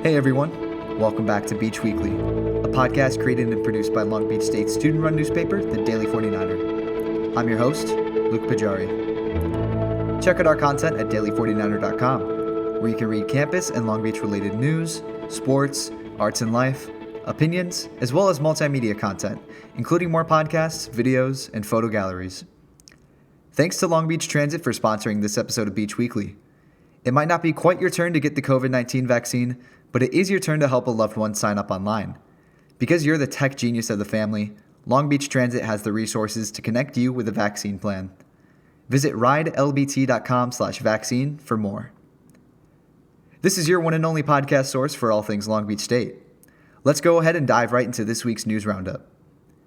Hey everyone, welcome back to Beach Weekly, a podcast created and produced by Long Beach State's student-run newspaper, the Daily 49er. I'm your host, Luke Pajari. Check out our content at daily49er.com, where you can read campus and Long Beach-related news, sports, arts and life, opinions, as well as multimedia content, including more podcasts, videos, and photo galleries. Thanks to Long Beach Transit for sponsoring this episode of Beach Weekly. It might not be quite your turn to get the COVID-19 vaccine, but it is your turn to help a loved one sign up online. Because you're the tech genius of the family, Long Beach Transit has the resources to connect you with a vaccine plan. Visit ridelbt.com/vaccine for more. This is your one and only podcast source for all things Long Beach State. Let's go ahead and dive right into this week's news roundup.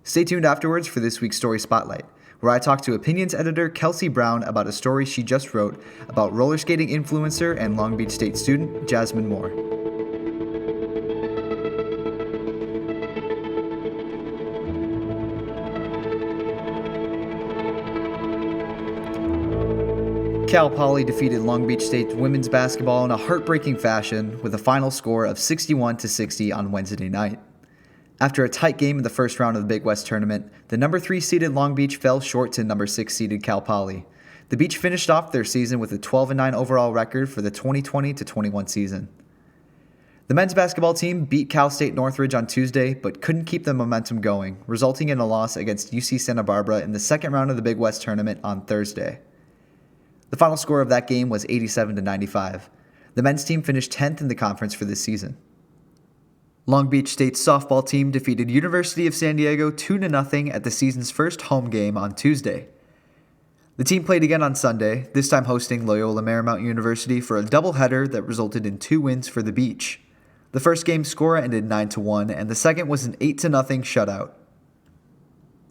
Stay tuned afterwards for this week's Story Spotlight, where I talk to opinions editor Kelsey Brown about a story she just wrote about roller skating influencer and Long Beach State student Jasmine Moore. Cal Poly defeated Long Beach State women's basketball in a heartbreaking fashion with a final score of 61-60 on Wednesday night. After a tight game in the first round of the Big West tournament, the number 3 seeded Long Beach fell short to number 6 seeded Cal Poly. The Beach finished off their season with a 12-9 overall record for the 2020-21 season. The men's basketball team beat Cal State Northridge on Tuesday, but couldn't keep the momentum going, resulting in a loss against UC Santa Barbara in the second round of the Big West tournament on Thursday. The final score of that game was 87-95. The men's team finished 10th in the conference for this season. Long Beach State's softball team defeated University of San Diego 2-0 at the season's first home game on Tuesday. The team played again on Sunday, this time hosting Loyola Marymount University for a doubleheader that resulted in 2 wins for the Beach. The first game score ended 9-1, and the second was an 8-0 shutout.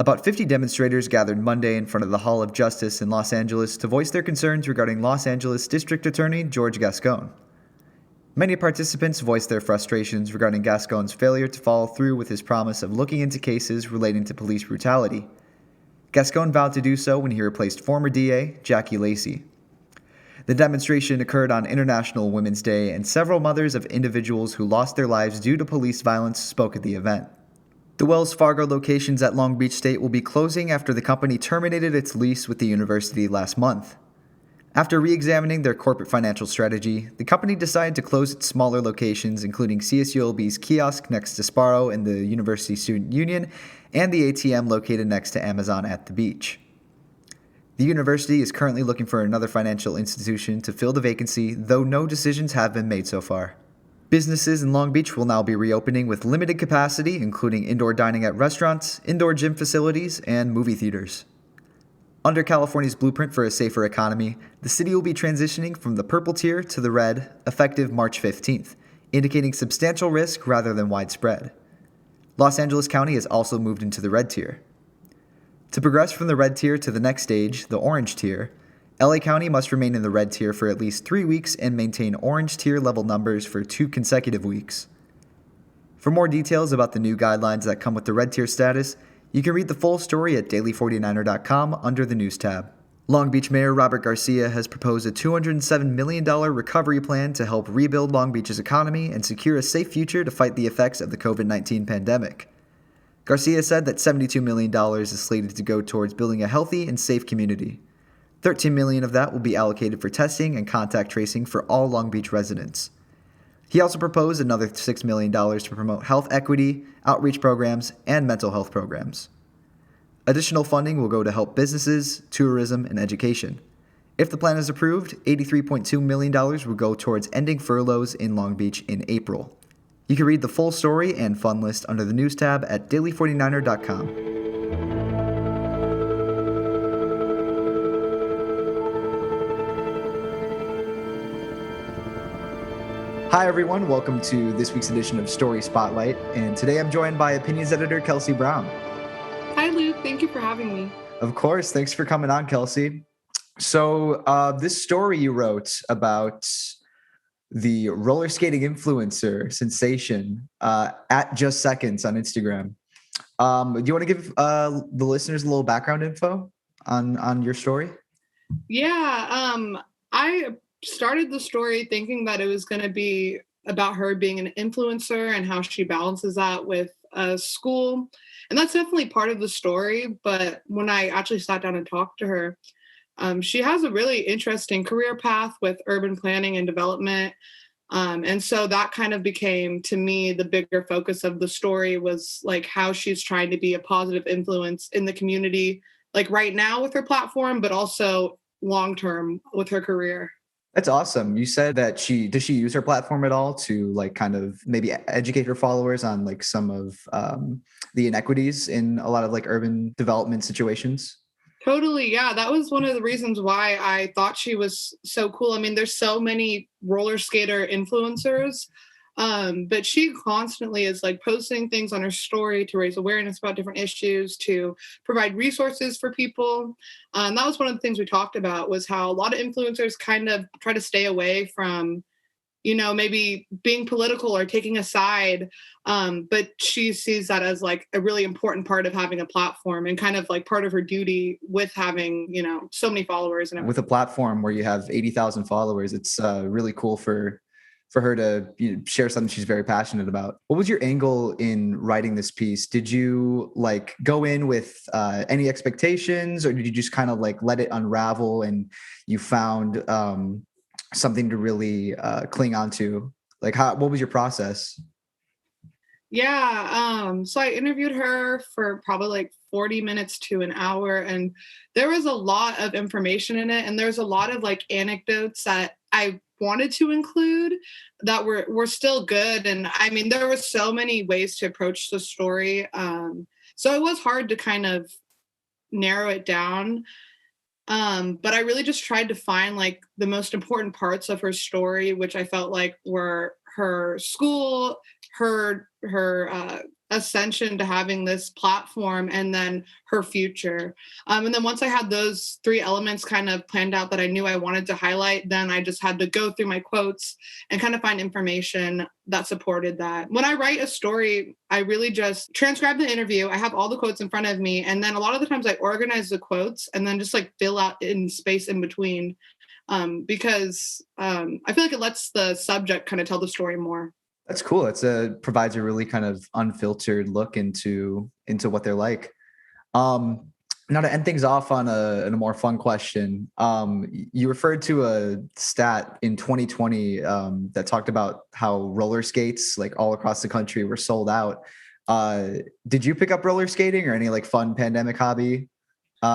About 50 demonstrators gathered Monday in front of the Hall of Justice in Los Angeles to voice their concerns regarding Los Angeles District Attorney George Gascón. Many participants voiced their frustrations regarding Gascón's failure to follow through with his promise of looking into cases relating to police brutality. Gascón vowed to do so when he replaced former DA Jackie Lacey. The demonstration occurred on International Women's Day, and several mothers of individuals who lost their lives due to police violence spoke at the event. The Wells Fargo locations at Long Beach State will be closing after the company terminated its lease with the university last month. After re-examining their corporate financial strategy, the company decided to close its smaller locations, including CSULB's kiosk next to Sparrow in the University Student Union and the ATM located next to Amazon at the beach. The university is currently looking for another financial institution to fill the vacancy, though no decisions have been made so far. Businesses in Long Beach will now be reopening with limited capacity, including indoor dining at restaurants, indoor gym facilities, and movie theaters. Under California's blueprint for a safer economy, the city will be transitioning from the purple tier to the red, effective March 15th, indicating substantial risk rather than widespread. Los Angeles County has also moved into the red tier. To progress from the red tier to the next stage, the orange tier, LA County must remain in the red tier for at least 3 weeks and maintain orange tier level numbers for 2 consecutive weeks. For more details about the new guidelines that come with the red tier status, you can read the full story at daily49er.com under the news tab. Long Beach Mayor Robert Garcia has proposed a $207 million recovery plan to help rebuild Long Beach's economy and secure a safe future to fight the effects of the COVID-19 pandemic. Garcia said that $72 million is slated to go towards building a healthy and safe community. $13 million of that will be allocated for testing and contact tracing for all Long Beach residents. He also proposed another $6 million to promote health equity, outreach programs, and mental health programs. Additional funding will go to help businesses, tourism, and education. If the plan is approved, $83.2 million will go towards ending furloughs in Long Beach in April. You can read the full story and fund list under the news tab at daily49er.com. Hi everyone, welcome to this week's edition of Story Spotlight, and today I'm joined by opinions editor Kelsey Brown. Hi Luke, thank you for having me. Of course, thanks for coming on, Kelsey. So this story you wrote about the roller skating influencer sensation at Just Seconds on Instagram. Do you want to give the listeners a little background info on your story? Yeah, I started the story thinking that it was going to be about her being an influencer and how she balances that with school. And that's definitely part of the story. But when I actually sat down and talked to her, she has a really interesting career path with urban planning and development. And so that kind of became, to me, the bigger focus of the story was like how she's trying to be a positive influence in the community, like right now with her platform, but also long term with her career. That's awesome. You said that does she use her platform at all to like kind of maybe educate her followers on like some of the inequities in a lot of like urban development situations? Totally. Yeah. That was one of the reasons why I thought she was so cool. I mean, there's so many roller skater influencers, but she constantly is like posting things on her story to raise awareness about different issues, to provide resources for people. That was one of the things we talked about, was how a lot of influencers kind of try to stay away from, maybe being political or taking a side. But she sees that as like a really important part of having a platform and kind of like part of her duty with having, so many followers. And With a platform where you have 80,000 followers, it's really cool for her to share something she's very passionate about. What was your angle in writing this piece? Did you like go in with any expectations, or did you just kind of like let it unravel and you found something to really cling on to? Like what was your process? Yeah. So I interviewed her for probably like 40 minutes to an hour, and there was a lot of information in it. And there's a lot of like anecdotes that I wanted to include that were still good. And I mean, there were so many ways to approach the story. So it was hard to kind of narrow it down. But I really just tried to find like the most important parts of her story, which I felt like were her school, her ascension to having this platform, and then her future. And then once I had those three elements kind of planned out that I knew I wanted to highlight, then I just had to go through my quotes and kind of find information that supported that. When I write a story, I really just transcribe the interview. I have all the quotes in front of me. And then a lot of the times I organize the quotes and then just like fill out in space in between, because I feel like it lets the subject kind of tell the story more. That's cool. Provides a really kind of unfiltered look into what they're like. Now to end things off on a more fun question, you referred to a stat in 2020 that talked about how roller skates like all across the country were sold out. Did you pick up roller skating or any like fun pandemic hobby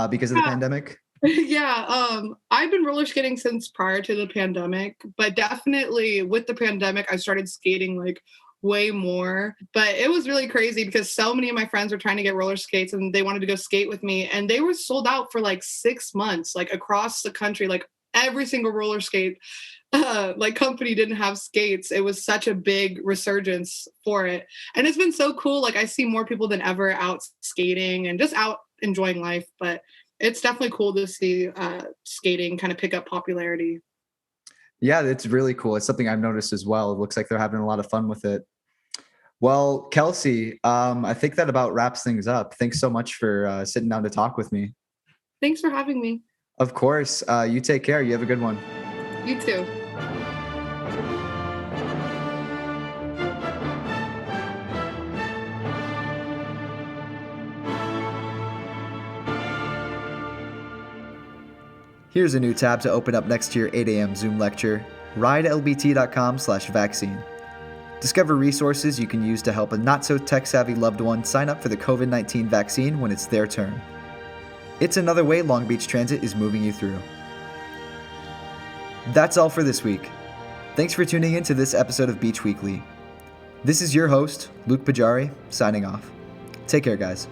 because of the pandemic? Yeah, I've been roller skating since prior to the pandemic, but definitely with the pandemic, I started skating like way more. But it was really crazy because so many of my friends were trying to get roller skates and they wanted to go skate with me, and they were sold out for like 6 months, like across the country. Like every single roller skate like company didn't have skates. It was such a big resurgence for it, and it's been so cool. Like I see more people than ever out skating and just out enjoying life. But it's definitely cool to see skating kind of pick up popularity. Yeah, it's really cool. It's something I've noticed as well. It looks like they're having a lot of fun with it. Well, Kelsey, I think that about wraps things up. Thanks so much for sitting down to talk with me. Thanks for having me. Of course. You take care. You have a good one. You too. Here's a new tab to open up next to your 8 a.m. Zoom lecture, ridelbt.com/vaccine. Discover resources you can use to help a not-so-tech-savvy loved one sign up for the COVID-19 vaccine when it's their turn. It's another way Long Beach Transit is moving you through. That's all for this week. Thanks for tuning in to this episode of Beach Weekly. This is your host, Luke Pajari, signing off. Take care, guys.